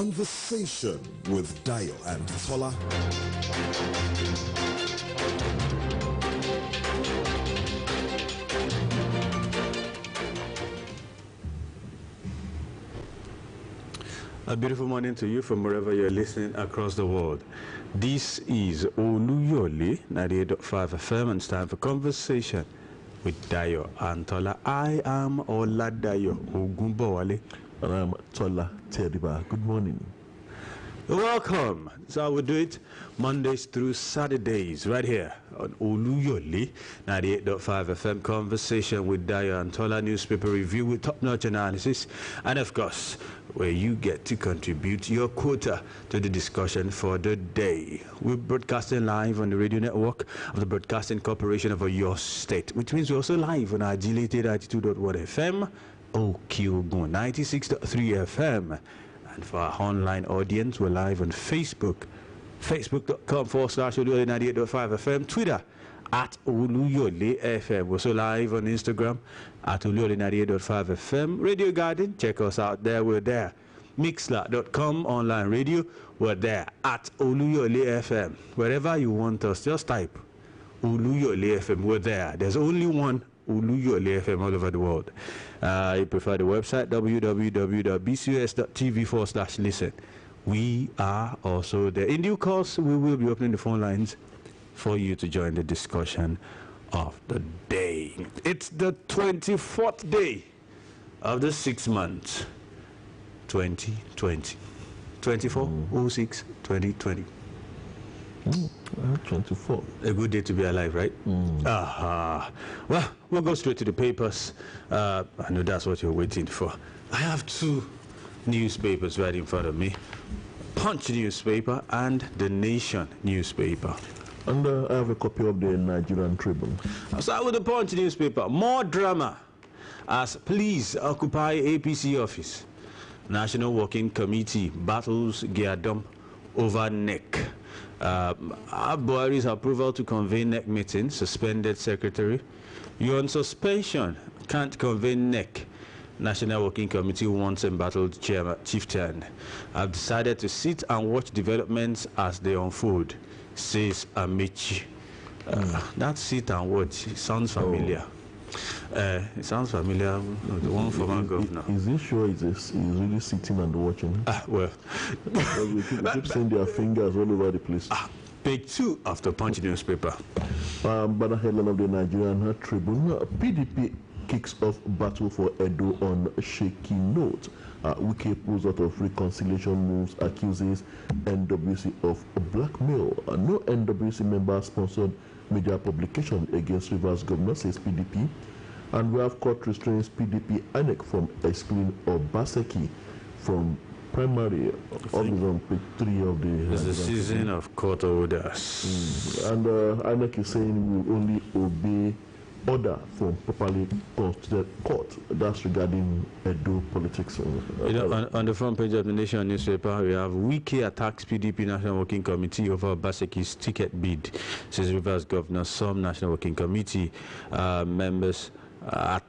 Conversation with Dayo and Tola. A beautiful morning to you from wherever you're listening across the world. This is Oluyole, 98.5 FM, and it's time for Conversation with Dayo and Tola. I am Oladayo Ogunbowale. And I'm Tola Teriba. Good morning. Welcome. So we do it Mondays through Saturdays right here on Oluyole 98.5 FM. Conversation with Dayo and Tola, newspaper review with top-notch analysis, and of course where you get to contribute your quota to the discussion for the day. We're broadcasting live on the radio network of the Broadcasting Corporation of your state, which means we're also live on our Agility 92.1 FM, Okiogun 96.3 FM. And for our online audience, we're live on Facebook, facebook.com/Oluyole 98.5 FM, Twitter at Oluyole FM. We're also live on Instagram at Oluyole 98.5 FM. Radio Garden, check us out there, we're there. Mixler.com online radio, we're there at Oluyole FM. Wherever you want us, just type Oluyole FM, we're there. There's only one Oluyole FM all over the world. You prefer the website www.bcus.tv/listen. We are also there. In due course, we will be opening the phone lines for you to join the discussion of the day. It's the 24th day of the 6th month, 2020. 24/06/2020. 24. A good day to be alive, right? Well, we'll go straight to the papers. I know that's what you're waiting for. I have two newspapers right in front of me. Punch newspaper and The Nation newspaper. And I have a copy of the Nigerian Tribune. I'll start with the Punch newspaper. More drama as police occupy APC office. National Working Committee battles Giadom over neck. Buhari's approval to convene neck meeting, suspended secretary. You're on suspension, can't convene neck. National Working Committee wants embattled chieftain. I've decided to sit and watch developments as they unfold, says Amici. That sit and watch sounds familiar. It sounds familiar, the one former governor. Is he sure he's really sitting and watching? Well. we keep seeing their fingers all over the place. Page 2 of the Punch newspaper. Banner headline of the Nigerian Tribune. PDP kicks off battle for Edo on shaky note. Wike pulls out of reconciliation moves, accuses NWC of blackmail. No NWC member sponsored media publication against Rivers governor, says PDP. And we have court restrains PDP INEC from excluding Obaseki from primary. All is on page 3 of the... It's the season of court orders. And INEC is saying we will only obey order from properly constituted court. That's regarding Edo politics. On the front page of the Nation newspaper, we have Wike attacks PDP National Working Committee over Obaseki's ticket bid, says Rivers Governor. Some National Working Committee members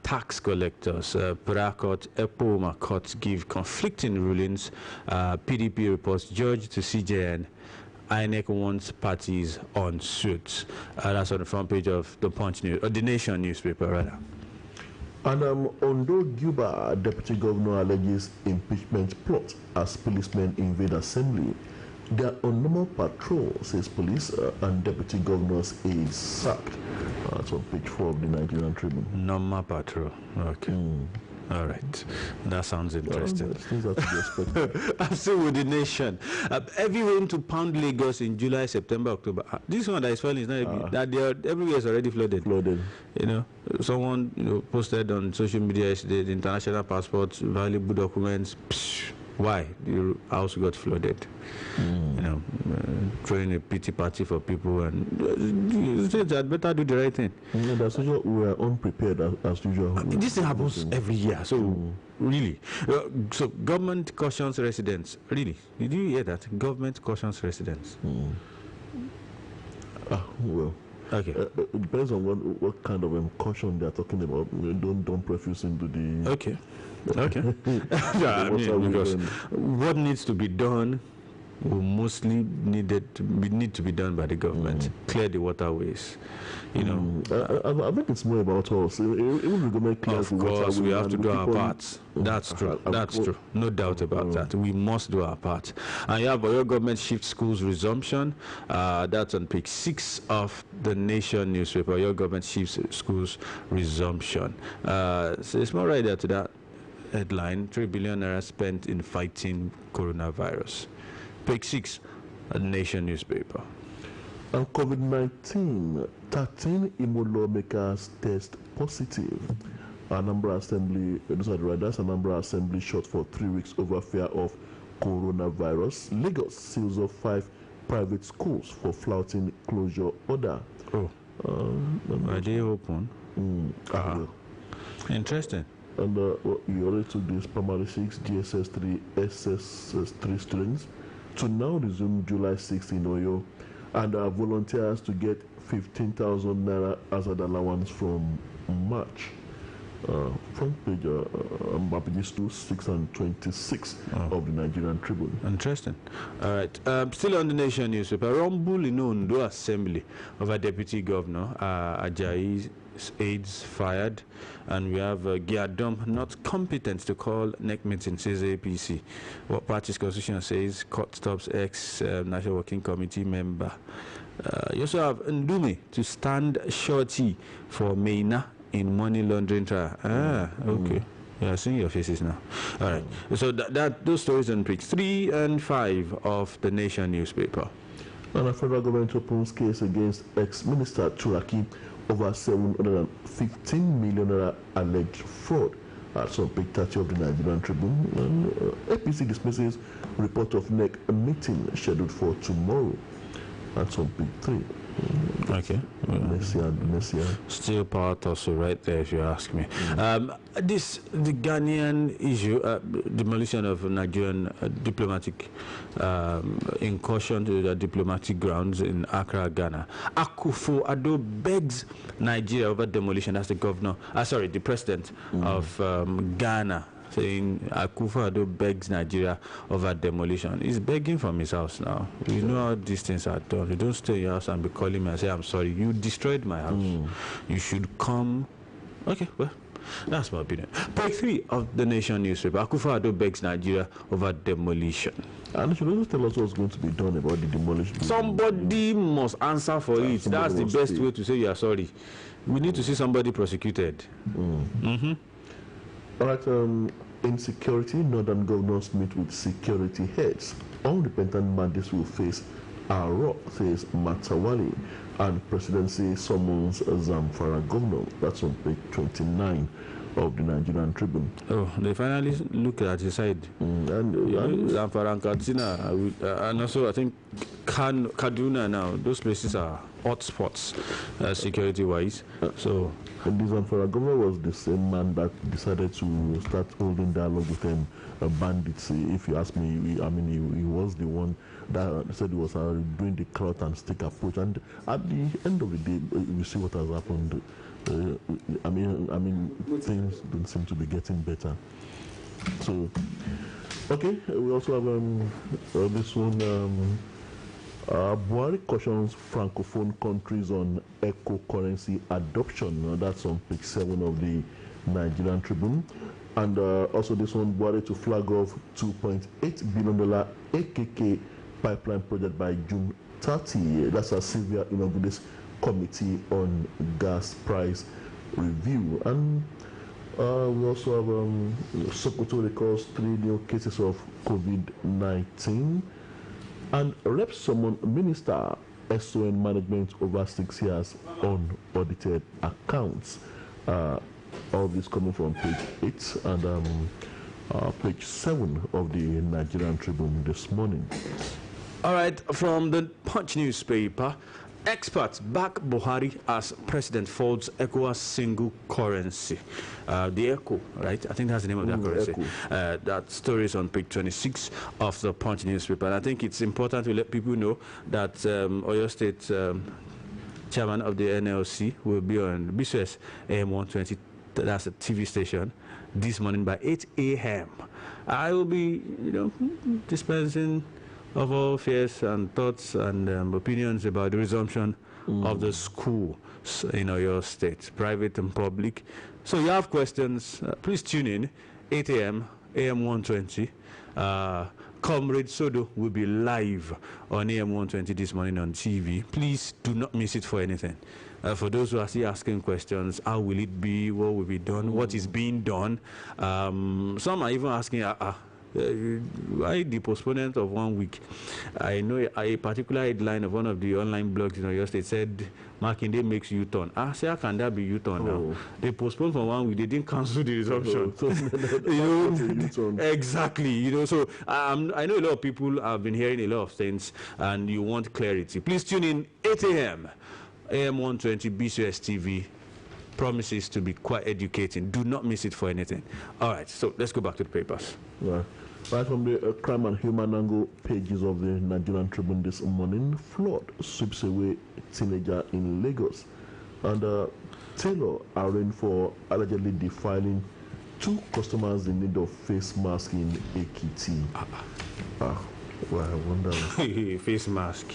tax collectors. Prakot, Epoma courts give conflicting rulings. PDP reports judge to CJN. INEC wants parties on suits. That's on the front page of the Punch News, or the Nation newspaper, rather. And Ondo Guba deputy governor alleges impeachment plot as policemen invade assembly. They are on normal patrol, says police, and deputy governor's aides sacked. That's on page 4 of the Nigerian Tribune. Normal patrol. Okay. All right. That sounds interesting. I'm still with the Nation. Heavy rain to pound Lagos in July, September, October. This one that is falling is not that they are everywhere is already flooded. You know, someone posted on social media yesterday the international passports, valuable documents. Why the house got flooded? You know, throwing a pity party for people, and I'd better do the right thing. That's usual. We are unprepared as usual. This thing happens every year. So really, so government cautions residents. Really, did you hear that? Government cautions residents. Well. Okay. It depends on what kind of caution they are talking about. Don't preface into the. Okay. Okay. Yeah, I mean, because what needs to be done will mostly need to be done by the government. Clear the waterways, you know. I think it's more about us. Even the government clears Of the waterways, course, we have to do our on. parts. That's true. That's true. No doubt about that. We must do our part. And yeah, but your government shifts schools resumption. That's on page 6 of the Nation newspaper. Your government shifts schools resumption. So it's more right there to that headline: 3 billion naira spent in fighting coronavirus. Page 6, a Nation newspaper. And COVID-19, 13 Imo lawmakers test positive. Anambra Assembly, that's Anambra Assembly shut for 3 weeks over fear of coronavirus. Lagos seals off 5 private schools for flouting closure order. Oh, are they open? Interesting. And we already took this primary 6, GSS 3, SS 3 students to now resume July 6 in Oyo, and volunteers to get 15,000 naira as an allowance from March. Front page, pages 2, 6, and 26 of the Nigerian Tribune. Interesting. All right. Still on the Nation newspaper, Rumble in Ondo Assembly of a deputy governor, Ajayi's aides fired, and we have Giadom not competent to call NEC meeting, says APC. What party's constitution says court stops ex-National Working Committee member. You also have Ndume to stand shorty for Meina in money laundering trial. Okay. Yeah, seeing your faces now. All right. So those stories on page 3 and 5 of the Nation newspaper. And a federal government opens case against ex-minister Turaki over 715 million alleged fraud. That's on page 30 of the Nigerian Tribune. And, APC dismisses report of NEC meeting scheduled for tomorrow. That's on page 3. Okay. Messiah. Still part also right there, if you ask me. The Ghanaian issue, demolition of Nigerian diplomatic incursion to the diplomatic grounds in Accra, Ghana. Akufo-Addo begs Nigeria over demolition. That's the governor. The president of Ghana, saying Akufo-Addo begs Nigeria over demolition. He's begging from his house now. You know how these things are done. You don't stay in your house and be calling me and say, I'm sorry, you destroyed my house. You should come. Okay, well, that's my opinion. Page 3 of the Nation newspaper. Akufo-Addo begs Nigeria over demolition. And you should also tell us what's going to be done about the demolition. Somebody must answer for it. That's the best way to say you are sorry. We need to see somebody prosecuted. All right, insecurity, northern governors meet with security heads. Unrepentant bandits will face a rock, says Matawali, and presidency summons Zamfara governor. That's on page 29 of the Nigerian Tribune. Oh, they finally look at his side. Zamfara and Katsina, and also I think Kaduna now, those places are hot spots security-wise. So. And the Zamfara governor was the same man that decided to start holding dialogue with them, bandits. If you ask me, he was the one that said he was doing the carrot and stick approach. And at the end of the day, we see what has happened. Things don't seem to be getting better. So, okay, we also have this one. Buhari cautions francophone countries on eco-currency adoption. That's on page 7 of the Nigerian Tribune. And also this one, Buhari to flag off $2.8 billion AKK pipeline project by June 30. That's a Sylvia Inagudes Committee on Gas Price Review. And we also have Sokoto records 3 new cases of COVID-19. And Rep summon Minister SON management over 6 years on audited accounts. All this coming from page 8 and page 7 of the Nigerian Tribune this morning. All right, from the Punch newspaper, experts back Buhari as president folds ECOWAS single currency. The ECO, right? I think that's the name of that currency. That story is on page 26 of the Punch newspaper. And I think it's important to let people know that Oyo State chairman of the NLC, will be on BCS AM 120. That's a TV station this morning by 8 a.m. I will be, dispensing of all fears and thoughts and opinions about the resumption of the school in your state, private and public. So you have questions, please tune in, 8 a.m., AM 120. Comrade Sodo will be live on AM 120 this morning on TV. Please do not miss it for anything. For those who are still asking questions, how will it be? What will be done? What is being done? Some are even asking, why the postponement of 1 week? I know a particular headline of one of the online blogs in Oyo State said, Makinde makes U-turn. Say, how can that be U-turn now? They postponed for 1 week. They didn't cancel the resumption. Exactly. So I know a lot of people have been hearing a lot of things, and you want clarity. Please tune in 8 a.m. AM 120 BCS TV. Promises to be quite educating. Do not miss it for anything. All right, so let's go back to the papers. Right from the crime and human angle pages of the Nigerian Tribune this morning, flood sweeps away teenager in Lagos. And Taylor arraigned for allegedly defiling 2 customers in need of face mask in Ekiti. Well, I wonder. Face mask.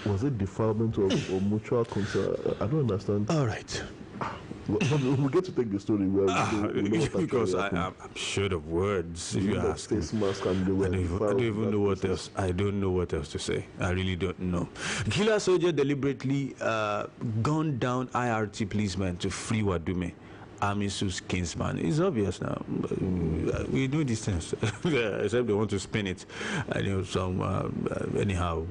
Was it defilement or mutual concern? I don't understand. All right. We'll get to take the story where we because I'm short of words. If you ask face mask and they were I don't even know what else. I don't know what else to say. I really don't know. Killer soldier deliberately gunned down IRT policeman to free Wadume, Amisu's kinsman. It's obvious now. We know these things, except they want to spin it. Anyhow,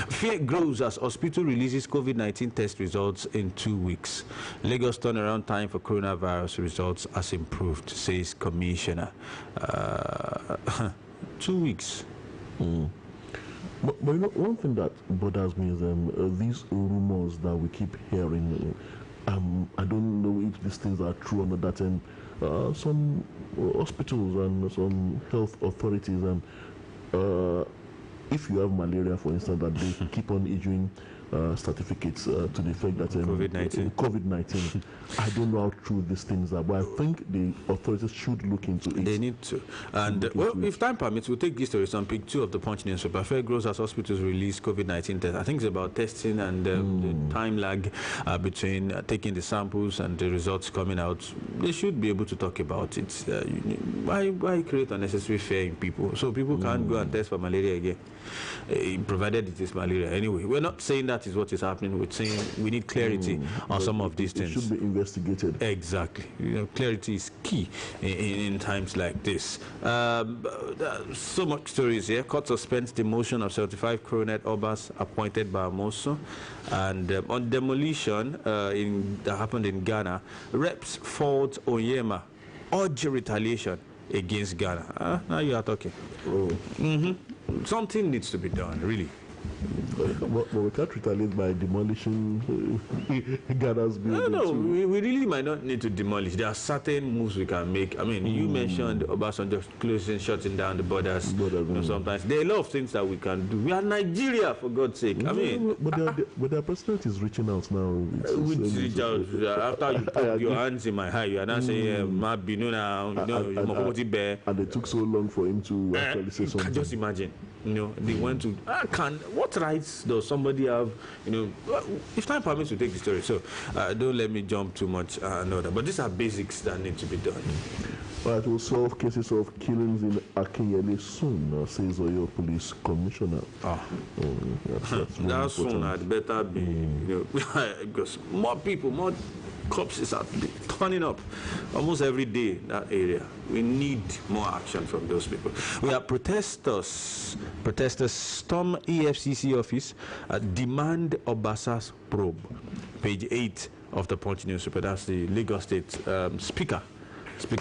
fear grows as hospital releases COVID-19 test results in 2 weeks. Lagos turnaround time for coronavirus results has improved, says commissioner. 2 weeks. But one thing that bothers me is these rumors that we keep hearing. I don't know if these things are true or not. That some hospitals and some health authorities, if you have malaria, for instance, that they keep on issuing certificates to the effect that COVID-19. I don't know how true these things are, but I think the authorities should look into it. They need to. And if time permits, we'll take this story on page 2 of the Punch newspaper. Fair grows as hospitals release COVID-19 tests. I think it's about testing and the time lag between taking the samples and the results coming out. They should be able to talk about it. Why create unnecessary fear in people? So people can't go and test for malaria again, provided it is malaria. Anyway, we're not saying that is what is happening. We're saying we need clarity on some of these things. It should be investigated. Exactly. Clarity is key in times like this. So much stories here. Court suspends the motion of 75 coronet obas appointed by Amoso. And on demolition that happened in Ghana, reps fault Onyema urge retaliation against Ghana. Now you are talking. Something needs to be done, really. But we can't retaliate by demolishing Ghana's building. No, we really might not need to demolish. There are certain moves we can make. I mean, you mentioned Obasanjo closing, shutting down the borders. Sometimes there are a lot of things that we can do. We are Nigeria, for God's sake. But their president is reaching out now. Reach out after you put your hands in my hair. You are not saying, and it took so long for him to actually say something. Just imagine. They went to what rights does somebody have? If time permits, to take the story. So don't let me jump too much. But these are basics that need to be done. Right, we'll solve cases of killings in Akinyele soon, says Oyo Police Commissioner. That soon had better be, because more people, more corpses are turning up almost every day in that area. We need more action from those people. We have protesters storm EFCC office, demand Obasa's probe. Page 8 of the Punch newspaper. That's the Lagos State Speaker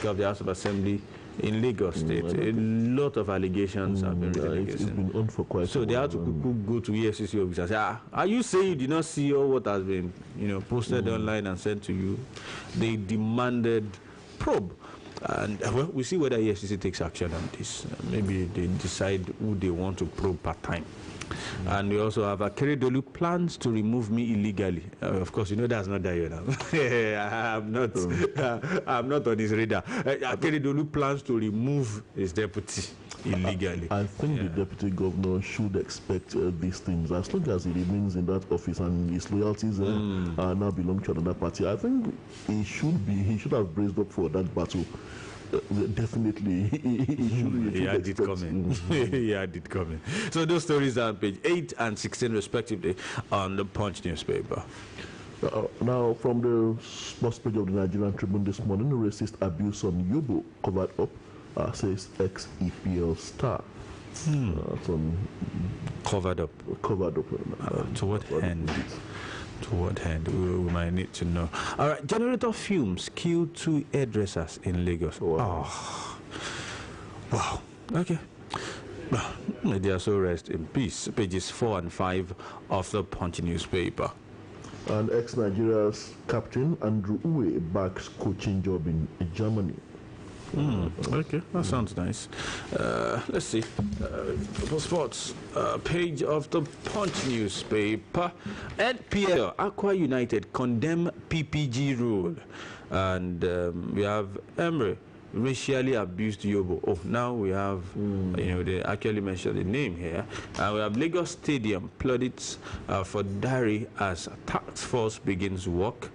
of the House of Assembly in Lagos State. A lot of allegations have been written against him. It's been on for quite so they had to go to EFCC office and say, are you saying you did not see all what has been posted online and sent to you? They demanded probe. And we see whether EFCC takes action on this. Maybe they decide who they want to probe part time. And we also have Akeredolu plans to remove me illegally. Of course, you know that's not Dayo now. I'm not on his radar. Akeredolu plans to remove his deputy illegally. I think the deputy governor should expect these things as long as he remains in that office and his loyalties now belong to another party. I think he should have braced up for that battle. Definitely, he had it coming. He had it coming. So those stories are on page 8 and 16 respectively on the Punch newspaper. Now, from the sports page of the Nigerian Tribune this morning, racist abuse on Yobo covered up, says ex-EPL star. Covered up. To what end? To what end? We might need to know. All right, generator fumes kill 2 hairdressers in Lagos. Wow. Wow. Okay. They are so rest in peace. Pages 4 and 5 of the Punch newspaper. And ex-Nigeria's captain Andrew Uwe backs coaching job in Germany. Okay, that sounds nice. Let's see. For sports, page of the Punch newspaper. NPL, Aqua United condemn PPG rule. And we have Emery, racially abused Yobo. Oh, now we have, they actually mentioned the name here. And we have Lagos Stadium plaudits for Dari as task force begins work.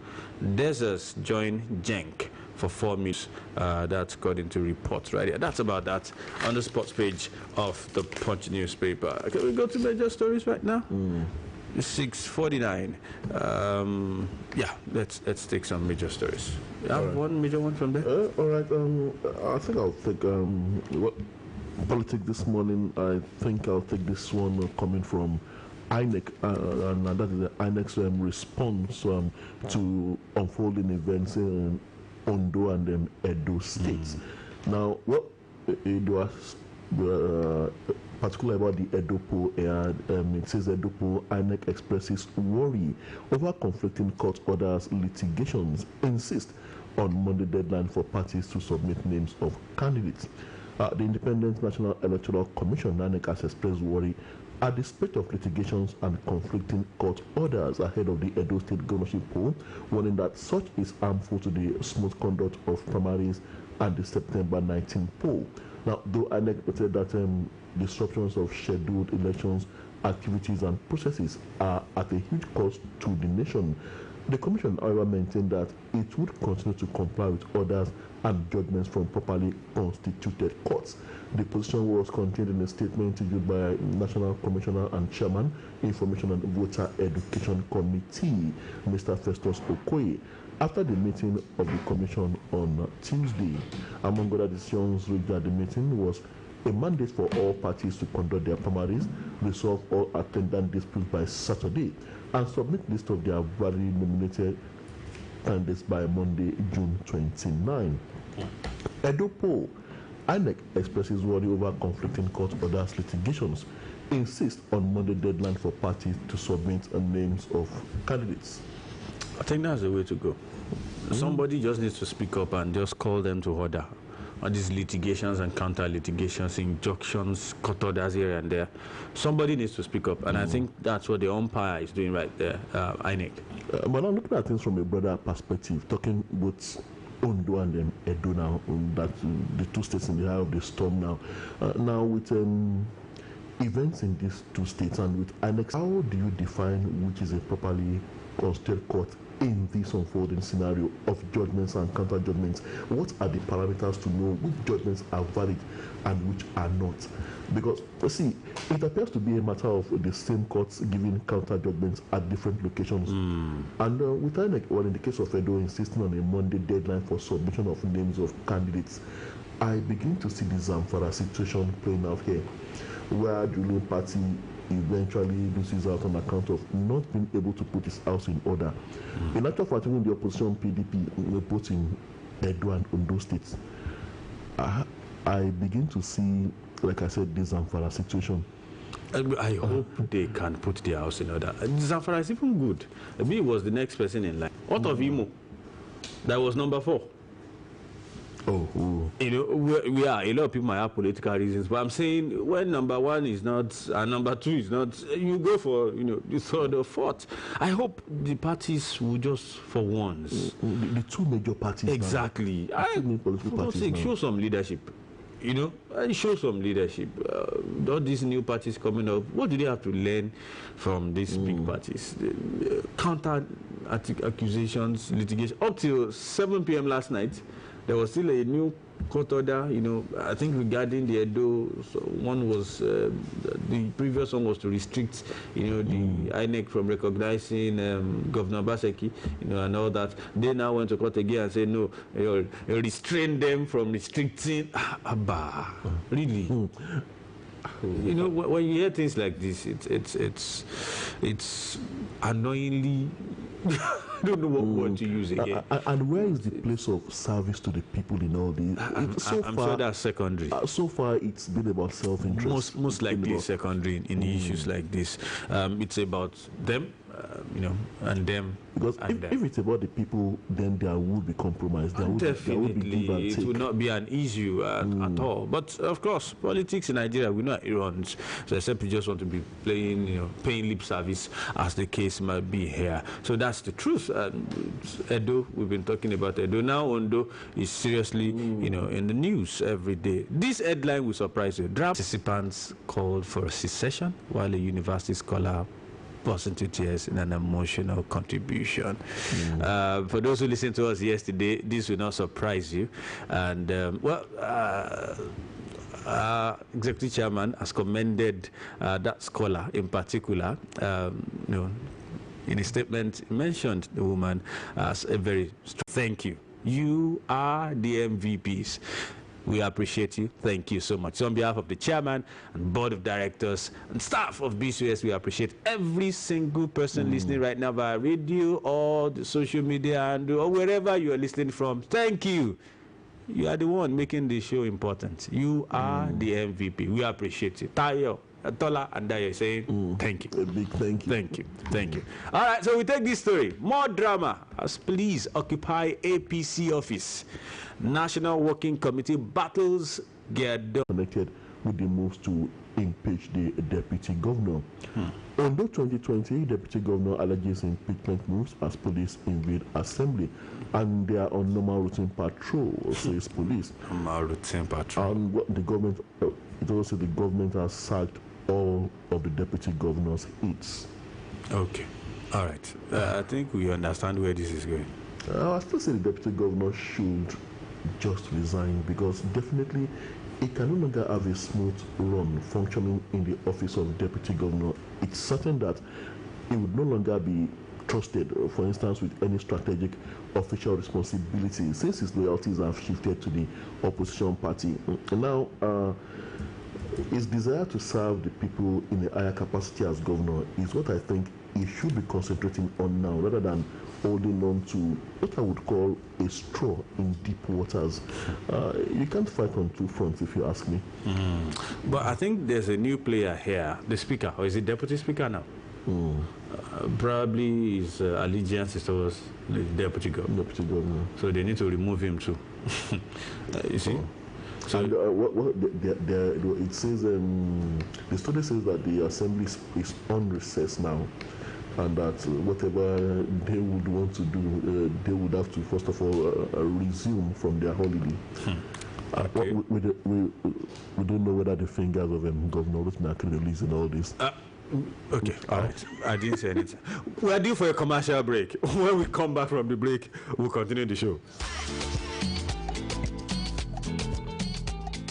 Deserts join Jenk for 4 minutes. That's according to reports right here. That's about that on the sports page of the Punch newspaper. Can we go to major stories right now? 6:49. Yeah, let's take some major stories. You have one major one from there? All right. I think I'll take politics this morning. I think I'll take this one coming from INEC, and that is the INEC's response to unfolding events in Ondo and Edo states. Now, it was particularly about the Edo poll, it says Edo poll, INEC expresses worry over conflicting court orders, litigations, insist on Monday deadline for parties to submit names of candidates. The Independent National Electoral Commission, INEC, has expressed worry at the spate of litigations and conflicting court orders ahead of the Edo State governorship poll, warning that such is harmful to the smooth conduct of primaries and the September 19 poll. Now, though INEC noted that disruptions of scheduled elections, activities and processes are at a huge cost to the nation, the Commission, however, maintained that it would continue to comply with orders and judgments from properly constituted courts. The position was contained in a statement issued by National Commissioner and Chairman, Information and Voter Education Committee, Mr. Festus Okoye, after the meeting of the Commission on Tuesday. Among other decisions reached at the meeting was a mandate for all parties to conduct their primaries, resolve all attendant disputes by Saturday, and submit list of their validly nominated candidates by Monday, June 29. Edo poll, INEC expresses worry over conflicting court orders, litigations, insists on Monday deadline for parties to submit names of candidates. I think that's the way to go. Somebody just needs to speak up and just call them to order on these litigations and counter litigations, injunctions, court orders here and there. Somebody needs to speak up, and I think that's what the umpire is doing right there, INEC. But I'm looking at things from a broader perspective, talking both Ondo and Edo now, that the two states in the eye of the storm now. Now with events in these two states and with INEC, how do you define which is a properly constituted court in this unfolding scenario of judgments and counter judgments? What are the parameters to know which judgments are valid and which are not? Because, see, it appears to be a matter of the same courts giving counter judgments at different locations. And with INEC, well, in the case of Edo, insisting on a Monday deadline for submission of names of candidates, I begin to see the Zamfara situation playing out here, where the ruling party eventually loses out on account of not being able to put his house in order. In actual fact, even the opposition PDP, both in Edo and Ondo states, I begin to see, like I said, this Zamfara situation. I hope they can put their house in order. Zamfara is even good. He was the next person in line. Out of Imo, that was number 4. You know, we are, a lot of people might have political reasons, but I'm saying when number one is not and number two is not, you go for, you know, the third or fourth. I hope the parties will just for once. The two major parties. Exactly. Two main political parties. Show some leadership. You know, and show some leadership. All these new parties coming up, what do they have to learn from these big parties? Counter accusations, litigation. Up till 7 p.m. last night, there was still a new court order, you know, I think regarding the Edo. So one was, the previous one was to restrict, you know, the INEC from recognizing Governor Baseki, you know, and all that. They now went to court again and said, no, you restrain them from restricting. Abba, really? You know, when you hear things like this, it's annoyingly. I don't know what word to use again. And where is the place of service to the people in all this? I'm sure that's secondary. So far, it's been about self-interest. Most likely secondary in issues like this. It's about them, you know, and them. Because if it's about the people, then there will be compromise. There will be it will not be an issue at all. But of course, politics in Nigeria, we know it runs. So except we just want to be playing, you know, paying lip service, as the case might be here. So that's the truth. Edo, we've been talking about Edo. Now Ondo is seriously, you know, in the news every day. This headline will surprise you. Draft participants called for a secession while a university scholar burst into tears in an emotional contribution. For those who listened to us yesterday, this will not surprise you. And executive chairman has commended that scholar in particular. You know, in a statement, he mentioned the woman as a very strong. Thank you. You are the MVPs. We appreciate you. Thank you so much. So on behalf of the chairman and board of directors and staff of BCS, we appreciate every single person listening right now via radio or the social media and or wherever you are listening from. Thank you. You are the one making the show important. You are the MVP. We appreciate you. Tayo, Tola, and Dayo saying thank you. A big thank you. Thank you. Thank you. All right, so we take this story. More drama as police occupy APC office. National Working Committee battles get done. Connected with the moves to impeach the deputy governor. Ondo 2020, deputy governor alleges impeachment moves as police invade assembly, and they are on normal routine patrol, says police. Normal routine patrol. And what the government, it also the government has sacked all of the deputy governor's aides. Okay. All right. I think we understand where this is going. I still say the deputy governor should just resign, because definitely it can no longer have a smooth run functioning in the office of deputy governor. It's certain that it would no longer be trusted, for instance, with any strategic official responsibility, since his loyalties have shifted to the opposition party. And now, his desire to serve the people in a higher capacity as governor is what I think he should be concentrating on now, rather than holding on to what I would call a straw in deep waters. You can't fight on two fronts, if you ask me. But I think there's a new player here, the speaker, or is it deputy speaker now? Probably his allegiance is towards the deputy governor. So they need to remove him too. You see? So and it says, the study says that the assembly is on recess now, and that whatever they would want to do, they would have to first of all resume from their holiday. Okay. We don't know whether the fingers of Governor Rotimi are releasing all this. Okay, all right. I didn't say anything. We are due for a commercial break. When we come back from the break, we'll continue the show.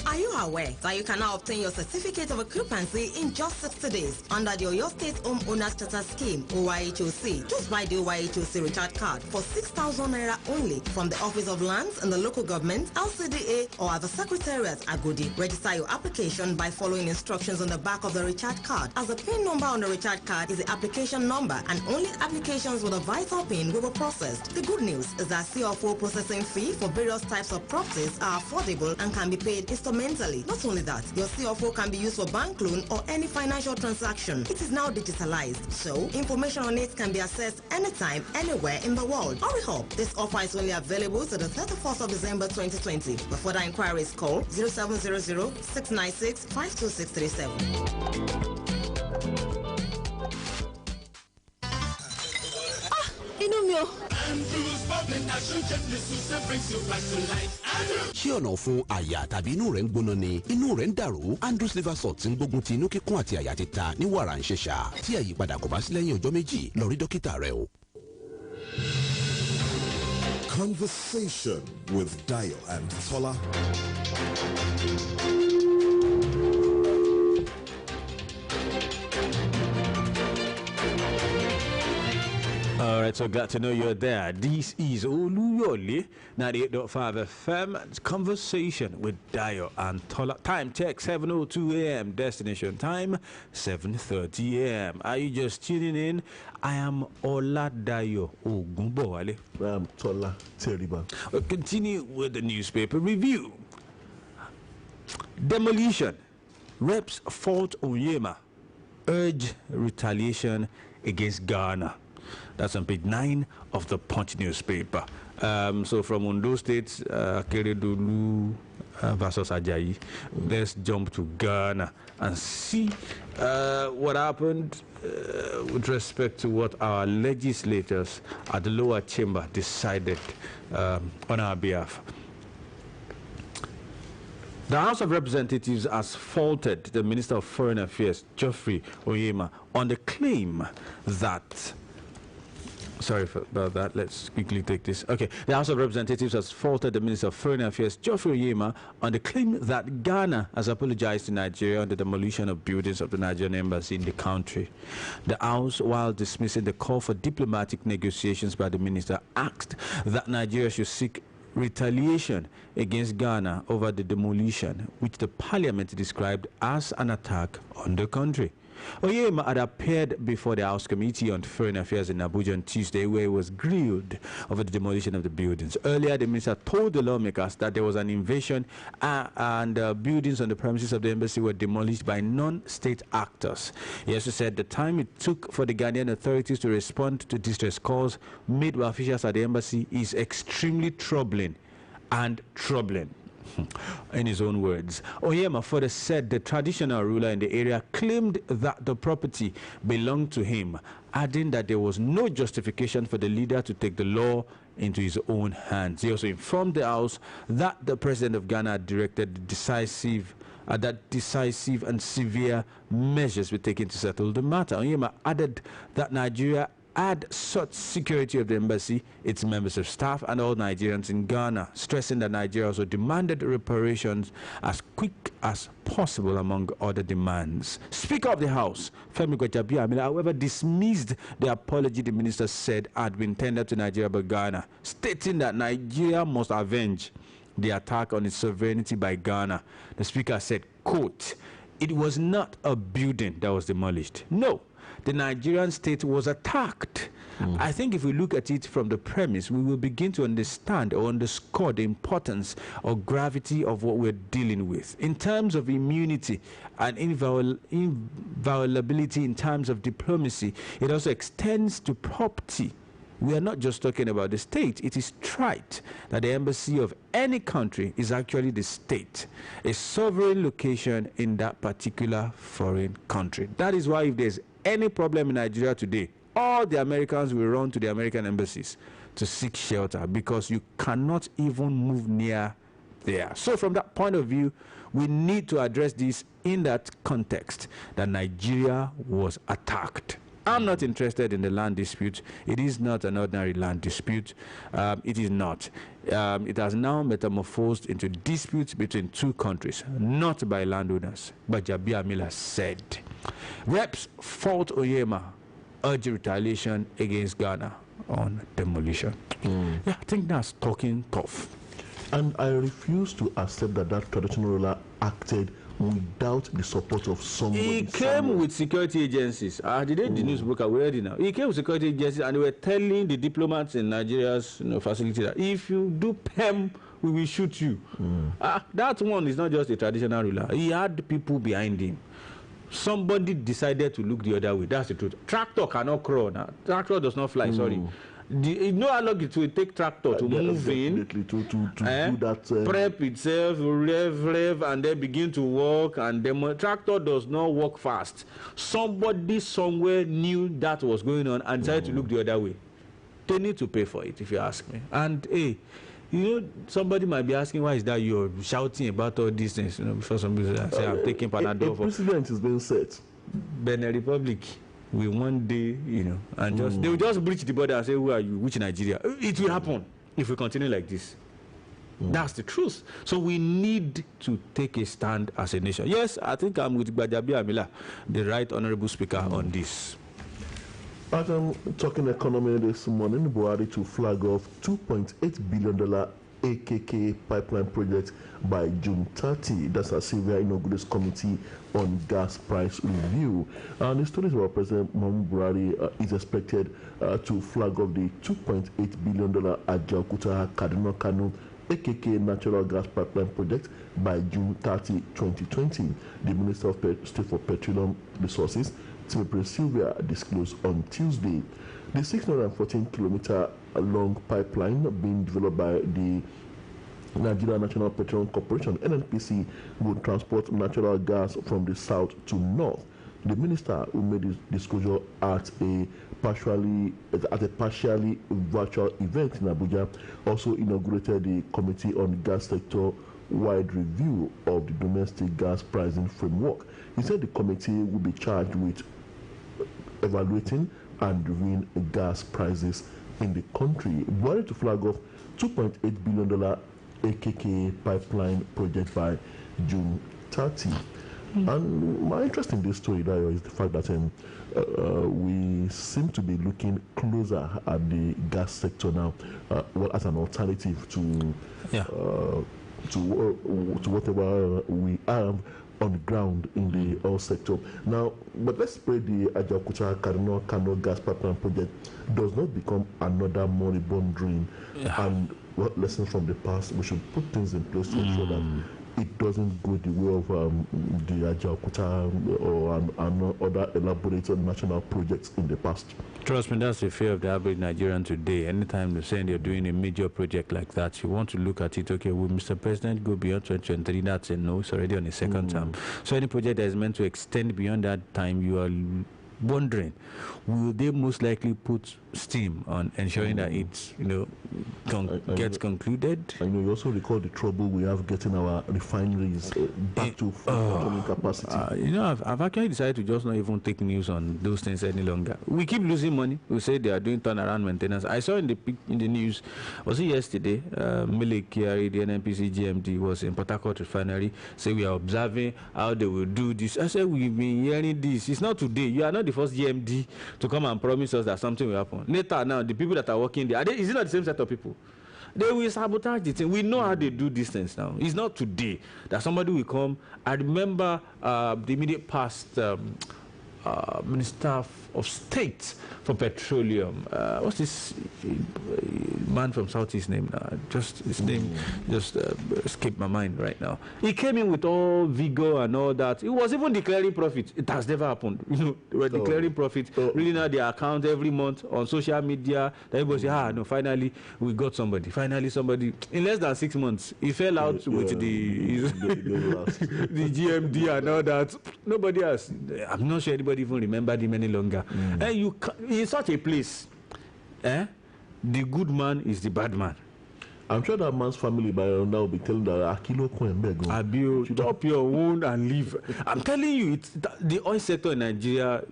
Are you aware that you can now obtain your certificate of occupancy in just 60 days under the Oyo State Home Owner Status Scheme, OYHOC? Just buy the OYHOC recharge card for 6,000 naira only from the Office of Lands in the local government, LCDA, or at the Secretariat, Agodi. Register your application by following instructions on the back of the recharge card, as the PIN number on the recharge card is the application number, and only applications with a vital PIN will be processed. The good news is that CFO processing fee for various types of properties are affordable and can be paid instrumentally digitally. Not only that, your CFO can be used for bank loan or any financial transaction. It is now digitalized, so information on it can be accessed anytime, anywhere in the world. Hurry up! This offer is only available to the 31st of December 2020. For further inquiries, call 0700-696-52637. ṣé ọ̀nà fún àyà tàbí inú rẹ̀ ń gbóná ni inú rẹ̀ ń dàrú Andrews liver salt ń gbógun ti inú kíkún àti àyà títa ní wàrà ń ṣẹ̀ṣà tí àyípadà kò bá sí lẹ́yìn ọjọ́ méjì lọ rí dókítà rẹ o. Conversation with Dayo and Tola. All right, so glad to know you're there. This is Oluyole, 98.5 FM. It's Conversation with Dayo and Tola. Time check, 7:02 a.m. Destination time, 7:30 a.m. Are you just tuning in? I am Oladayo Ogunbowale. I'm Tola Teriba. We'll continue with the newspaper review. Demolition. Reps fault Oyema. Urge retaliation against Ghana. That's on page 9 of the Punch newspaper. So from Ondo State, Keredolu versus Ajayi, let's jump to Ghana and see what happened with respect to what our legislators at the lower chamber decided on our behalf. The House of Representatives has faulted the Minister of Foreign Affairs, Geoffrey Oyema, on the claim that... Sorry about that. Let's quickly take this. Okay. The House of Representatives has faulted the Minister of Foreign Affairs, Geoffrey Oyema, on the claim that Ghana has apologized to Nigeria on the demolition of buildings of the Nigerian embassy in the country. The House, while dismissing the call for diplomatic negotiations by the minister, asked that Nigeria should seek retaliation against Ghana over the demolition, which the parliament described as an attack on the country. Oyema had appeared before the House Committee on Foreign Affairs in Abuja on Tuesday, where he was grilled over the demolition of the buildings. Earlier, the minister told the lawmakers that there was an invasion and buildings on the premises of the embassy were demolished by non-state actors. He also said the time it took for the Ghanaian authorities to respond to distress calls made by officials at the embassy is extremely troubling and troubling. In his own words, Oyema further said the traditional ruler in the area claimed that the property belonged to him, adding that there was no justification for the leader to take the law into his own hands. He also informed the House that the president of Ghana directed decisive and severe measures were taken to settle the matter. Oyema added that Nigeria had sought security of the embassy, its members of staff, and all Nigerians in Ghana, stressing that Nigeria also demanded reparations as quick as possible, among other demands. Speaker of the House, Femi Gbajabiamila, however, dismissed the apology the minister said had been tendered to Nigeria by Ghana, stating that Nigeria must avenge the attack on its sovereignty by Ghana. The speaker said, quote, "It was not a building that was demolished. No. The Nigerian state was attacked." I think if we look at it from the premise, we will begin to understand or underscore the importance or gravity of what we're dealing with. In terms of immunity and inviolability in terms of diplomacy, it also extends to property. We are not just talking about the state. It is trite that the embassy of any country is actually the state, a sovereign location in that particular foreign country. That is why if there's any problem in Nigeria today, all the Americans will run to the American embassies to seek shelter because you cannot even move near there. So from that point of view, we need to address this in that context, that Nigeria was attacked. I'm not interested in the land dispute. It is not an ordinary land dispute. It is not. It has now metamorphosed into disputes between two countries, not by landowners. But Gbajabiamila said, reps fault Oyema, urge retaliation against Ghana on demolition. Yeah, I think that's talking tough. And I refuse to accept that that traditional ruler acted without the support of somebody. He came with security agencies. The day the news broke, we already know. He came with security agencies, and they were telling the diplomats in Nigeria's facility that if you do PEM, we will shoot you. That one is not just a traditional ruler. He had people behind him. Somebody decided to look the other way. That's the truth. Tractor cannot crawl now. Tractor does not fly. Sorry. You know how long it will take tractor to move in, to do that, prep itself, rev, and then begin to walk. And then tractor does not walk fast. Somebody somewhere knew that was going on and decided to look the other way. They need to pay for it, if you ask me. And hey, you know, somebody might be asking, why is that you're shouting about all these things? You know, before somebody say, I'm taking Panadol. Precedent is being set. Benin Republic will one day, you know, and just they will just breach the border and say, who are you? Which Nigeria? It will happen if we continue like this. That's the truth. So we need to take a stand as a nation. Yes, I think I'm with Gbajabi Amila, the right honorable speaker, on this. As I'm talking economy this morning, Buhari to flag off $2.8 billion AKK pipeline project by June 30. That's a Sylvia inaugurates committee on gas price review. And the stories about President Muhammadu Buhari is expected to flag off the $2.8 billion Ajaokuta Kaduna Kano AKK natural gas pipeline project by June 30, 2020. The Minister of State for Petroleum Resources, Timothy Sylvia, disclosed on Tuesday. The 614-kilometer long pipeline being developed by the Nigeria National Petroleum Corporation (NNPC) will transport natural gas from the south to north. The minister, who made this disclosure at a partially virtual event in Abuja, also inaugurated the Committee on Gas Sector wide review of the domestic gas pricing framework. He said the committee will be charged with evaluating and reviewing gas prices in the country. Buhari to flag off $2.8 billion AKK pipeline project by June 30. And my interest in this story, Dayo, is the fact that we seem to be looking closer at the gas sector now, as an alternative to whatever we have on the ground in the oil sector. Now, but let's pray the Ajaokuta Kaduna Kano gas pipeline project does not become another moribund dream. And what lessons from the past, we should put things in place to ensure that it doesn't go the way of the Ajaokuta or other elaborated national projects in the past. Trust me, that's the fear of the average Nigerian today. Anytime they're saying they're doing a major project like that, you want to look at it, okay, will Mr. President go beyond 2023? That's a no, it's already on his second term. So any project that is meant to extend beyond that time, you are wondering, will they most likely put steam on ensuring that it, gets concluded? I know you also recall the trouble we have getting our refineries back to full capacity. I've actually decided to just not even take news on those things any longer. We keep losing money. We say they are doing turnaround maintenance. I saw in the news, was it yesterday? Mele Kyari, the NNPC GMD, was in Port Harcourt refinery. Say we are observing how they will do this. I said we've been hearing this. It's not today. You are not the first GMD to come and promise us that something will happen. Later, now the people that are working there, is it not the same set of people? They will sabotage the thing. We know how they do these things now. It's not today that somebody will come. I remember the immediate past Minister of State for Petroleum. What's this man from Southeast name now? His name just escaped my mind right now. He came in with all vigor and all that. He was even declaring profit. It has never happened. They were declaring profit, reading out their account every month on social media. Everybody say, finally we got somebody. Finally somebody. In less than 6 months, he fell out with the GMD and all that. Nobody else. I'm not sure anybody even remembered him any longer. And in such a place, the good man is the bad man. I'm sure that man's family by now will be telling that Akilo Kwembego. Abio, stop your wound and leave. I'm telling you, the oil sector in Nigeria,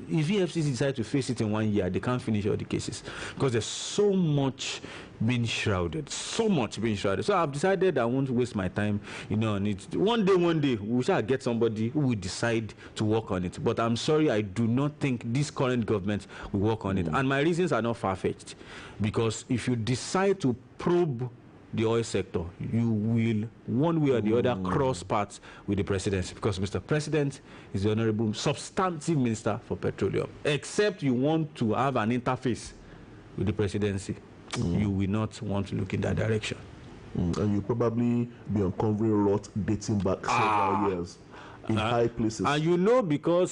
if EFCC decide to face it in 1 year, they can't finish all the cases because there's so much being shrouded. So I've decided I won't waste my time, on it. One day, we shall get somebody who will decide to work on it. But I'm sorry, I do not think this current government will work on it. And my reasons are not far-fetched. Because if you decide to probe the oil sector, you will, one way or the other, cross paths with the presidency, because Mr. President is the honorable substantive minister for petroleum. Except you want to have an interface with the presidency, you will not want to look in that direction. And you'll probably be uncovering a lot dating back several years in high places. And you know,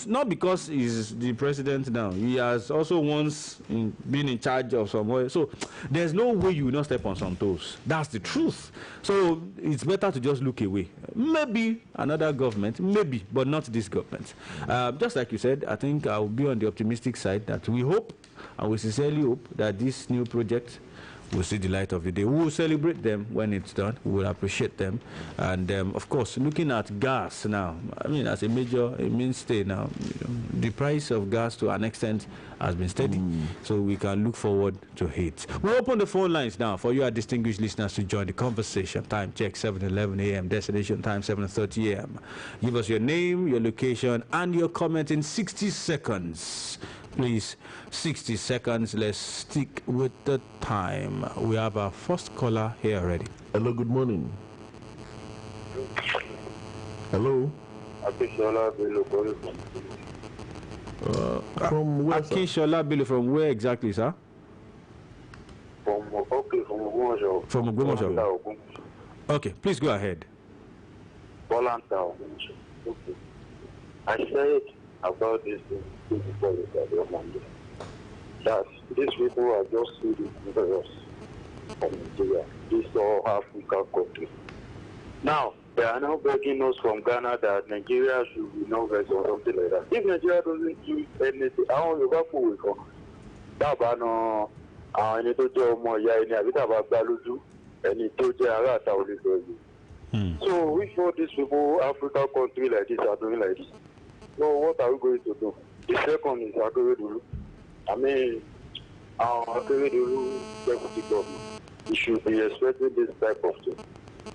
not because he's the president now, he has also once been in charge of some oil. So there's no way you will not step on some toes. That's the truth. So it's better to just look away. Maybe another government, maybe, but not this government. Just like you said, I think I will be on the optimistic side that we hope, and we sincerely hope, that this new project will see the light of the day. We will celebrate them when it's done. We will appreciate them. And of course, looking at gas now, I mean, as a mainstay now, the price of gas to an extent has been steady. So we can look forward to it. We'll open the phone lines now for you, our distinguished listeners, to join the conversation. Time check 7:11 a.m. Destination time 7:30 a.m. Give us your name, your location, and your comment in 60 seconds. Please, 60 seconds. Let's stick with the time. We have our first caller here already. Hello, good morning. Hello. From where, sir? Akinshola Bello, from where exactly, sir? From Ogbomoso. From Ogbomoso. Okay, please go ahead. Volunteer. I said about this before Monday. That these people are just feeding us from Nigeria. This all African country. Now they are now begging us from Ghana that Nigeria should be no vessel or something like that. If Nigeria doesn't do anything, I want to go with them. Dabano, I need to do more. Yeah, I need to have Baluju, and it to do a lot of this. So we show these people, African country like this, are doing like this. So what are we going to do? The second is Akeredolu. I mean, Akeredolu deputy government. We should be expecting this type of thing.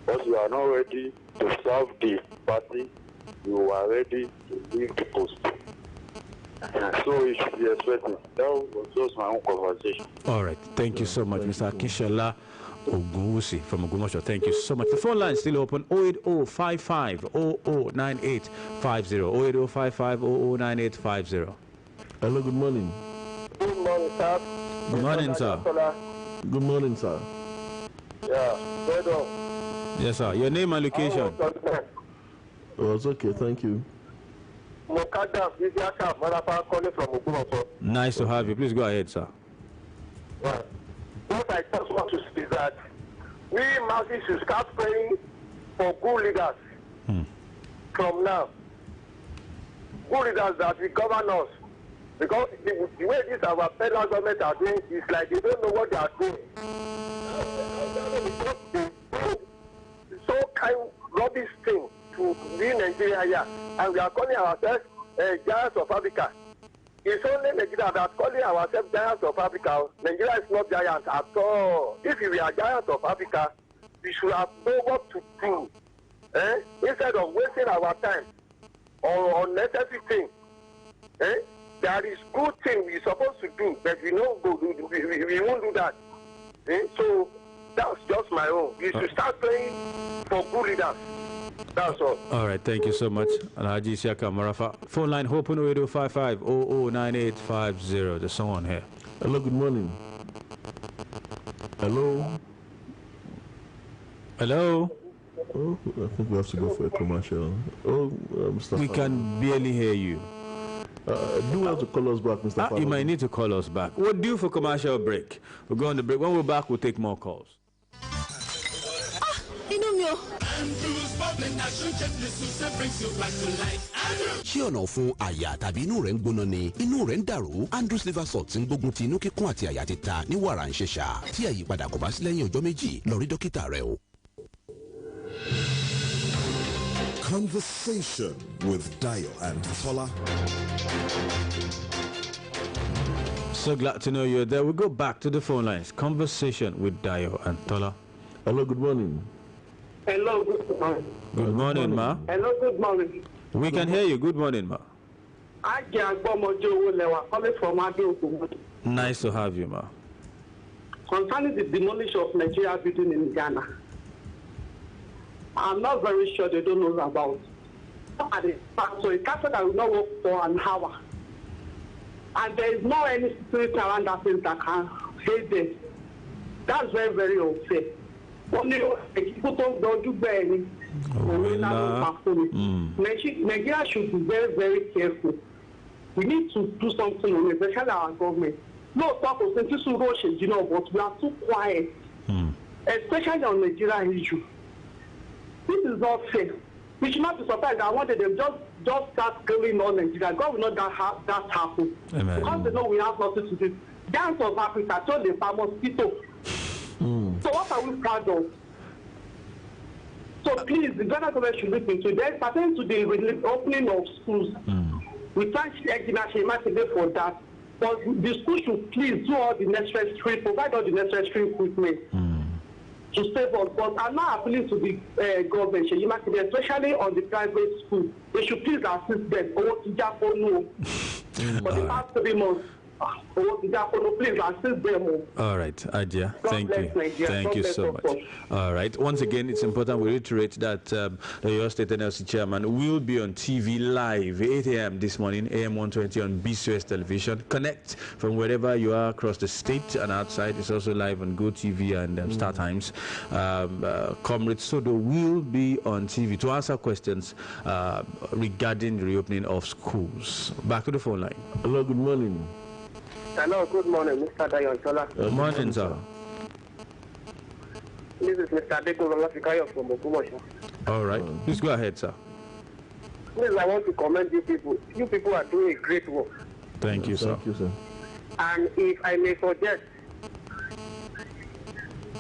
Because you are not ready to serve the party, you are ready to leave the post. So you should be expecting. That was just my own conversation. All right. Thank you so much, Mr. Akinshola Ogunwusi from Ogbomoso. Thank you so much. The phone line is still open. 08055 009850. 08055 009850. Hello, good morning. Good morning, sir. Good morning, sir. Good morning, sir. Yeah, well done. Yes, sir. Your name and location. Oh, it's okay, thank you. Nice to have you. Please go ahead, sir. Right. What I just want to say is that we masses should start praying for good leaders from now. Good leaders that will govern us. Because the way this our federal government are doing is like they don't know what they are doing. So kind of rubbish thing to be in Nigeria here, and we are calling ourselves giants of Africa. It's only Nigeria that calling ourselves giants of Africa. Nigeria is not giant at all. If we are giants of Africa, we should have known what to do. Instead of wasting our time on unnecessary things. There is good thing we're supposed to do, but we won't do that. So that's just my own. We should start praying for good leaders. That's all. All right, thank you so much, Alhaji Isiaka Marafa. Phone line open 08055 009850. There's someone here. Hello, good morning. Hello. Hello. Oh, I think we have to go for a commercial. Oh, Mr. We can barely hear you. Do you have to call us back, Mr. You might need to call us back. We'll do for commercial break. We'll go on the break. When we're back, we'll take more calls. ṣé ọ̀nà fún àyà tàbí inú rẹ̀ ń gbóná ni inú rẹ̀ ń dàrú Andrews liver salt ń gbógun ti inú kíkún àti àyà títa ní wàrà ń ṣẹ̀ṣà tí àyípadà kò bá sí lẹ́yìn ọjọ́ méjì lọ rí dókítà rẹ o. Conversation with Dayo and Tola. So glad to know you're there. We'll go back to the phone lines. Conversation with Dayo and Tola. Hello, good morning. Hello, good morning. Good morning, ma. Hello, good morning. We can hear you. Good morning, ma. Coming from Adeokumo. Nice to have you, ma. concerning the demolition of Nigeria building in Ghana. I'm not very sure they don't know about. So a castle that will not work for an hour. And there is no any spirit around that place that can hate them. That's very, very unfair. Only people don't do better. Nigeria should be very, very careful. We need to do something on it, especially our government. No talk of sensitive Russians, but we are too quiet, especially on Nigeria issue. This is not fair. We should not be surprised. I wanted them just start killing all Nigeria. God will not that happen. Amen. Because they know we have nothing to do. Dance of Africa, told the mosquito. So what are we proud of? So please, the Ghana government should look into it. Pertaining to the opening of schools, we thank Shema for that. But the school should please do all the necessary, provide all the necessary equipment to save us. But I'm not appealing to the government, especially on the private school. They should please assist them. For the past 3 months. Please assist them. All right, Adia, thank you. Thank you so much. All right, once again, it's important we reiterate that the Oyo State NLC chairman will be on TV live 8 a.m. this morning, AM 120 on BCS television. Connect from wherever you are across the state and outside. It's also live on GoTV and Star Times. Comrade Sodo will be on TV to answer questions regarding the reopening of schools. Back to the phone line. Hello, good morning. Hello, good morning, Mr. Dayo and Tola. Good morning, sir. This is Mr. Deko Lamafikayo from Okumosho. All right, please go ahead, sir. Please, I want to commend you people. You people are doing a great work. Thank you, sir. Thank you, sir. And if I may suggest,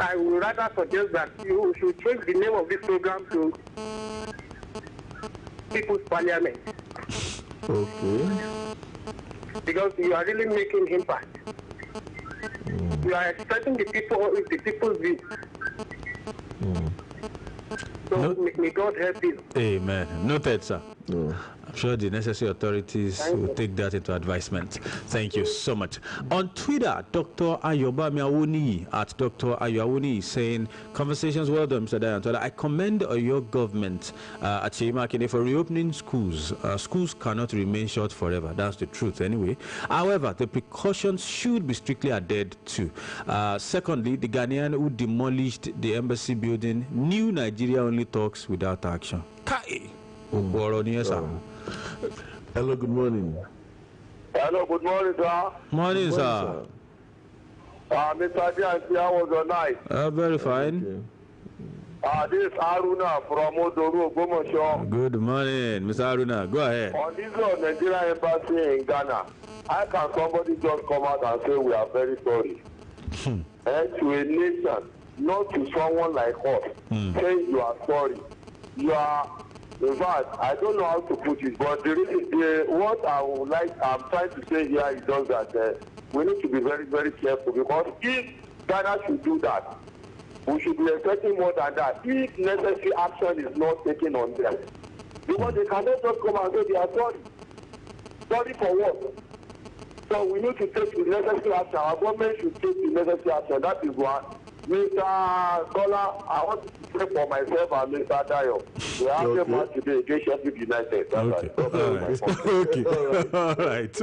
I would rather suggest that you should change the name of this program to People's Parliament. Okay. Because you are really making impact. You are expressing the people's view. So may God help you. Amen. Noted, sir. I'm sure the necessary authorities will take that into advisement. Thank you so much. On Twitter, Dr. Ayobami Awuni at Dr. Ayowuni is saying, conversations well done, Mr. Dayantola. I commend your government at Shemakine for reopening schools. Schools cannot remain shut forever. That's the truth anyway. However, the precautions should be strictly adhered to. Secondly, the Ghanaian who demolished the embassy building knew Nigeria only talks without action. Kai! Hello, good morning. Hello, good morning, sir. Morning, sir. Mr. Dianti, how was your night? Very fine. Okay. This is Aruna from Odoru, Ogomosho. Good morning, Mr. Aruna. Go ahead. On this Nigerian embassy in Ghana, how can somebody just come out and say we are very sorry? And to a nation, not to someone like us, saying you are sorry. You are... In fact, I don't know how to put it, but what I'm trying to say here is just that we need to be very, very careful, because if Ghana should do that, we should be expecting more than that. If necessary action is not taken on them, because they cannot just come and say they are sorry. Sorry for what? So we need to take the necessary action. Our government should take the necessary action. That is one. Mr. Tola, I want to pray for myself and Mr. Dayo. We have a match today against Sheffield United. That's Okay. All right.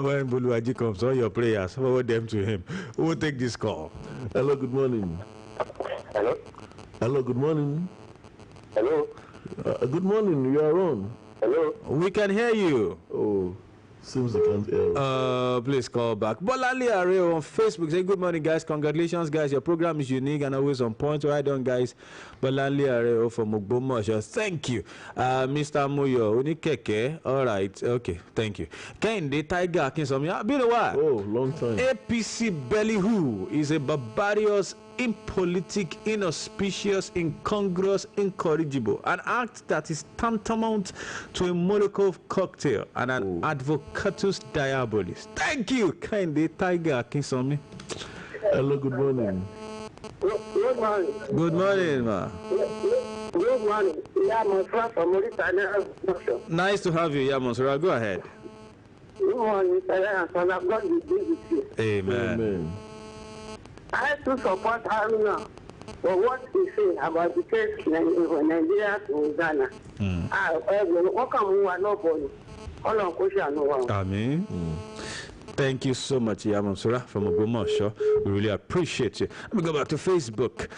When Buluaji comes, all your prayers, forward them to him. Who will take this call? Hello, good morning. Hello? Hello, good morning. Hello? Good morning, you are on. Hello? We can hear you. Oh. Seems they can't hear. Please call back. Bolali Areo on Facebook. Say good morning, guys. Congratulations, guys. Your program is unique and always on point. Right on, guys. Bolali Areo from Ogbomoso. Thank you. Mr. Moyo Unikeke. All right. Okay. Thank you. Kende Tiger Kinsomi. Been a while. Oh, long time. APC Bellywho is a barbarous, impolitic, inauspicious, incongruous, incorrigible, an act that is tantamount to a Molotov cocktail and an advocatus diabolis. Thank you, Kende Tiger Kinsomi. Hello, good morning. Good morning. Good morning, ma. Good morning. Yeah, my friend from Mauritania. Nice to have you, Yamonsura. Go ahead. Good morning, Mr. Tola. God will be with you. Amen. Amen. I to support Haruna for what he said about the case in Nigeria to Ghana. Amen. Thank you so much, Yamamsura from Ogbomoso. We really appreciate you. Let me go back to Facebook.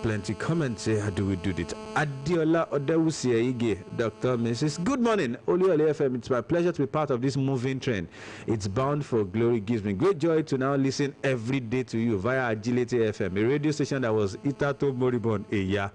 Plenty comments here. How do we do it? Adiola Odewusiaige, Dr. Mrs. Good morning, Oluyole FM. It's my pleasure to be part of this moving trend. It's bound for glory. Gives me great joy to now listen every day to you via Agility FM, a radio station that was itato moribund a year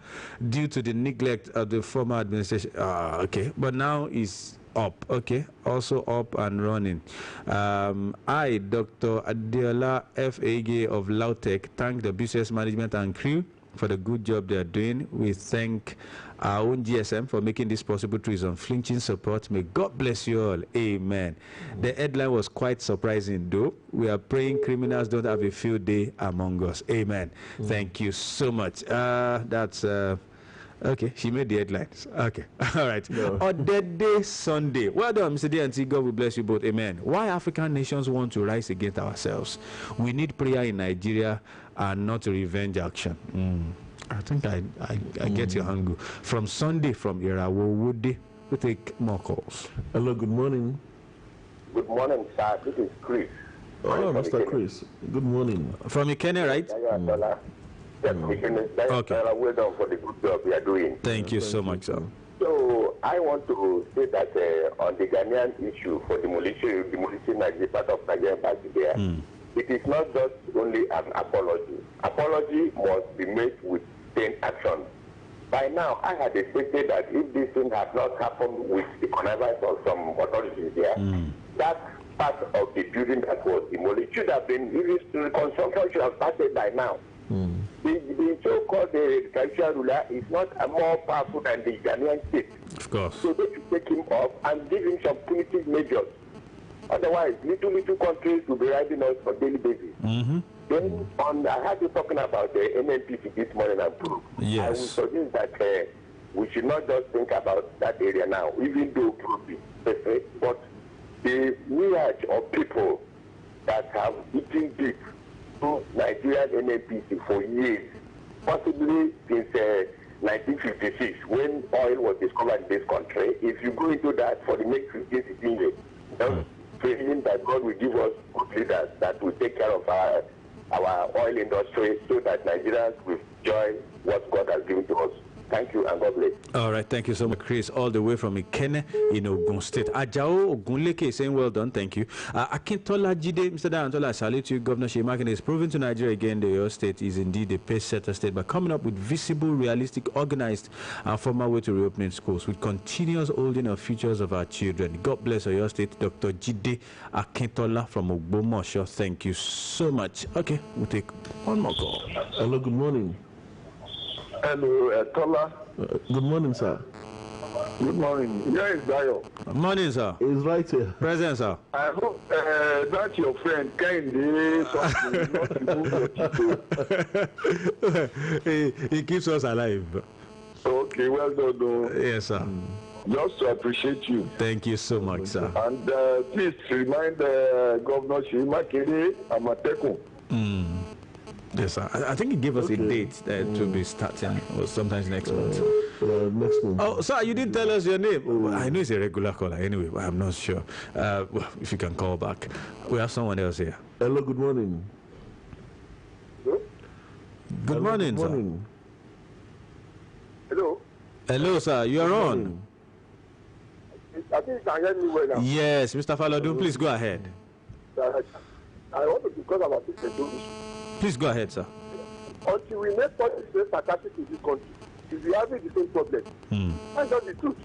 due to the neglect of the former administration. Okay, but now is up, okay, also up and running. I, Dr. Adiola F.A.G. of Lautech, thank the business management and crew for the good job they are doing. We thank our own GSM for making this possible through his unflinching support. May God bless you all. Amen. The headline was quite surprising, though. We are praying criminals don't have a field day among us. Amen. Thank you so much. That's... okay, she made the headlines. Okay, all right. No. Odede Sunday. Well done, Mr. DNT. God will bless you both. Amen. Why African nations want to rise against ourselves? We need prayer in Nigeria and not revenge action. I think I get your angle. From Sunday, from Irawo Woody, we take more calls. Hello, good morning. Good morning, sir. This is Chris. Oh, Mr. Chris. Good morning. From Ikene, right? Okay. Well done for the good job we are doing. Thank you so much, sir. So I want to say that on the Ghanaian issue for demolition Nigeria, part of Nigeria embassy there, it is not just only an apology. Apology must be made with same action. By now, I had expected that if this thing had not happened with the connivance of some authorities there, that part of the building that was demolished should have been, reconstruction should have started by now. The so-called traditional ruler is not more powerful than the Ghanaian state. Of course. So they should take him off and give him some punitive measures. Otherwise, little countries will be riding us on a daily basis. Then, I heard you talking about the NNPC this morning and proof. Yes. I will suggest that we should not just think about that area now, even though proof is perfect, but the myriad of people that have eaten deep to Nigerian NNPC for years, possibly since 1956, when oil was discovered in this country. If you go into that for the next 15, 16 years, praying that God will give us good leaders that will take care of our oil industry so that Nigerians will enjoy what God has given to us. Thank you and God bless. All right, thank you so much, Chris, all the way from Ikene in Ogun State. Ajao Ogunleke saying well done, thank you. Akintola Jide, Mr. Dayantola, I salute you. Governor Shemakine is proving to Nigeria again that your state is indeed a pace-setter state by coming up with visible, realistic, organized, and formal way to reopening schools with continuous holding of futures of our children. God bless your state, Dr. Jide Akintola from Ogbomoso. Thank you so much. Okay, we'll take one more call. Hello, good morning. Hello, Tola. Good morning, sir. Good morning. Here is Dayo. Morning, sir. He's right here. Present, sir. I hope that your friend Kende he keeps us alive. Okay, well done, though. Yes, sir. Just to appreciate you. Thank you so much, sir. And please remind Governor Shemakine Amatekun. Yes, sir. I think he gave us a date that to be starting, or sometimes next month. Next month. Oh, sir, you didn't tell us your name. Oh, I know it's a regular caller anyway, but I'm not sure. Well, if you can call back. We have someone else here. Hello, good morning. Good morning, good morning. Sir. Hello. Hello, sir. You are on. I think you can hear me well now. Yes, Mr. Faladun, please go ahead. I want to discuss about this issue. Please go ahead, sir. Until we make policy sarcastic in this country, we'll be having the same problem. That's not the truth.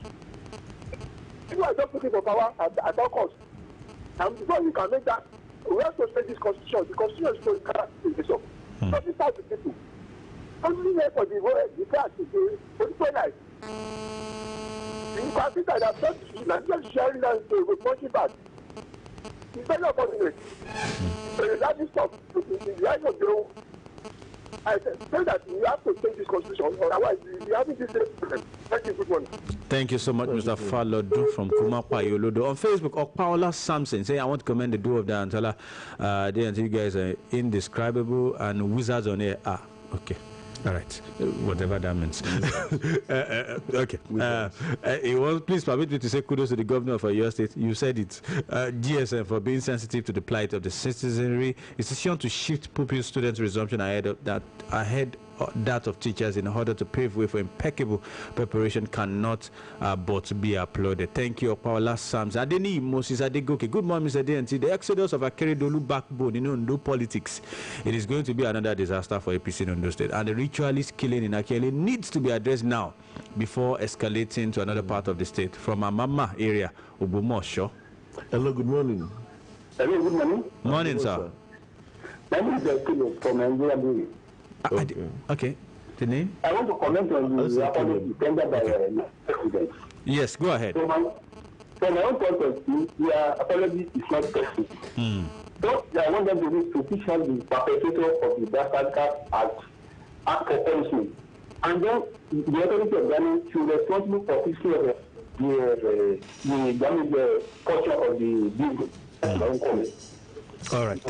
People are just looking for power at all costs. And before you can make that, we have to respect this constitution. The constitution is so characteristic. So this type of people. Only here for the class to do political life. You can see that I'm not sharing that to punching back. It's very unfortunate. So you have to stop in the eyes of your own. I say that you have to change this constitution, otherwise you have this problem. Thank you, good morning. Thank you so much, Mr. Falodo from Kumapa Yolodo. On Facebook, Okpaola Samson say, I want to commend the duo of Dayo and Tola. You guys are indescribable and wizards on air. Okay. All right, whatever that means. Okay. Please permit me to say kudos to the governor of your state. You said it. GSM for being sensitive to the plight of the citizenry. Decision to shift pupil students' resumption ahead that of teachers in order to pave way for impeccable preparation cannot but be applauded. Thank you, Paula Sams. Adeni Moses Adegoke. Good morning, Mr. DNT. The exodus of Akeredolu backbone in Ondo politics. It is going to be another disaster for APC in Ondo State. And the ritualist killing in Akele needs to be addressed now before escalating to another part of the state. From Amama area, Obomosho. Hello, good morning. Hello, good morning. Morning, sir. My name is Philip from Nigeria. Okay. The name? I want to comment on the apology tendered by the president. Yes, go ahead. From my own point of view, the apology is not perfect. So I want them to be sufficient the perpetrator of the Bastard Act for punishment. And then the authority of Ghana should be responsible for fixing the damage portion of the building. All right.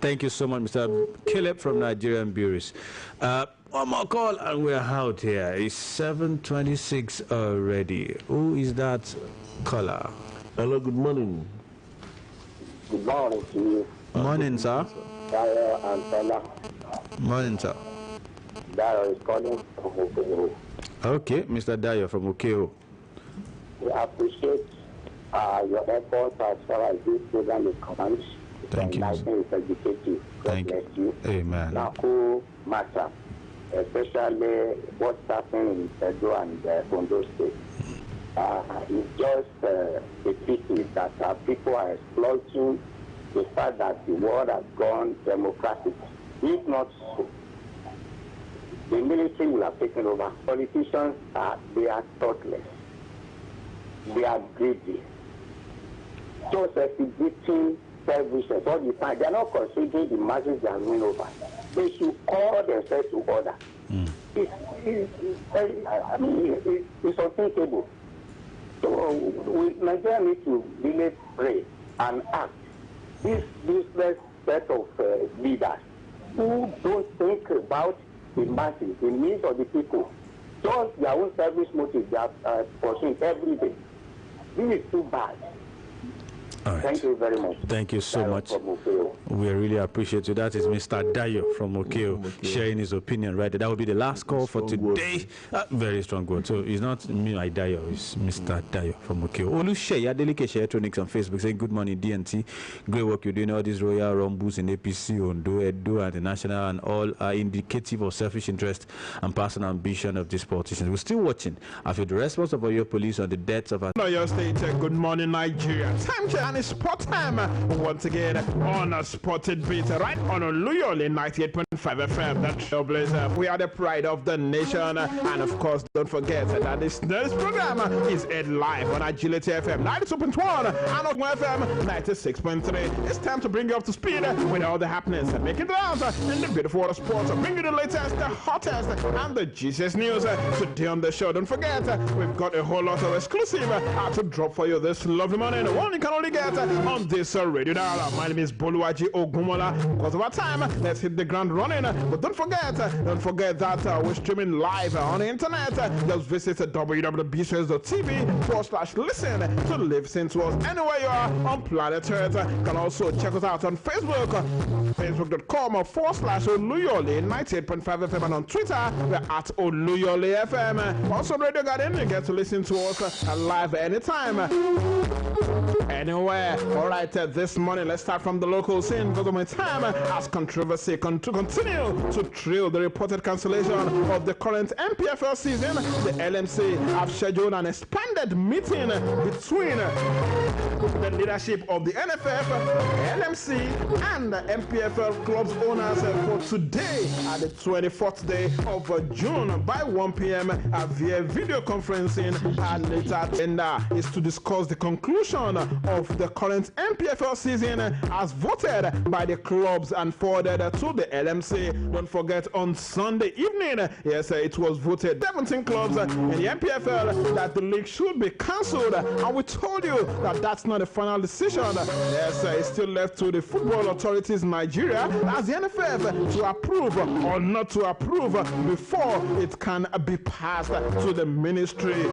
Thank you so much, Mr. Caleb from Nigerian Bureaus. One more call and we're out here. It's 7:26 already. Who is that caller? Hello, good morning. Good morning to you. Morning, sir. Dayo and Tola. Morning, sir. Dayo is calling from Okeo. Okay, Mr. Dayo from Okeo. We appreciate your efforts as far as this program is concerned. Thank you. It's educative. Thank you. Amen. Naku matter, especially what's happening in Edo and Ondo State. It's just a pity that people are exploiting the fact that the world has gone democratic. If not so, the military will have taken over. Politicians they are thoughtless. They are greedy. Just exhibiting selfishness all the time. They are not considering the masses they are winning over. They should call themselves to order. It's unthinkable. So Nigeria need to really pray and act. This useless set of leaders who don't think about the masses, the needs of the people, just their own selfish motives they are pursuing every day. This is too bad. All right. Thank you very much. Thank you so much. We really appreciate you. That is Mr. Dayo from Okeo sharing his opinion right there. That will be the last call for today. Very strong word. So it's not me, my Dayo, it's Mr. Dayo from Okeo. Oluyole Adeleke Electronics on Facebook saying, good morning, DNT. Great work you're doing. All these royal rumbles in APC, Ondo, Edo, and the national, and all are indicative of selfish interest and personal ambition of these politicians. We're still watching after the response of your police on the deaths of Your state. Good morning, Nigeria. Time check. And it's sport time once again on a Spotted Beat right on Oluyole 98.5 FM. That trailblazer. We are the pride of the nation, and of course, don't forget that this program is aired live on Agility FM 92.1 and on FM 96.3. It's time to bring you up to speed with all the happenings and make it round in the beautiful world of sports. Bring you the latest, the hottest, and the juiciest news today on the show. Don't forget, we've got a whole lot of exclusive to drop for you this lovely morning. One you can only get on this radio dial. My name is Boluwaji Ogumola. Because of our time, let's hit the ground running. But don't forget that we're streaming live on the internet. Just visit www.bshows.tv/listen to listen to us anywhere you are on planet Earth. You can also check us out on Facebook, facebook.com/Oluyole 98.5 FM, and on Twitter we're at Oluyole FM. Also Radio Garden, you get to listen to us live anytime, anywhere. All right, this morning let's start from the local scene because of my time as controversy to continue to trail the reported cancellation of the current MPFL season. The LMC have scheduled an expanded meeting between the leadership of the NFF, LMC, and the MPFL clubs owners for today at the 24th day of June by 1 p.m. via video conferencing. And later agenda is to discuss the conclusion of of the current MPFL season as voted by the clubs and forwarded to the LMC. Don't forget, on Sunday evening, yes, it was voted 17 clubs in the MPFL that the league should be cancelled, and we told you that that's not a final decision. Yes, it's still left to the Football Authorities Nigeria as the NFF to approve or not to approve before it can be passed to the ministry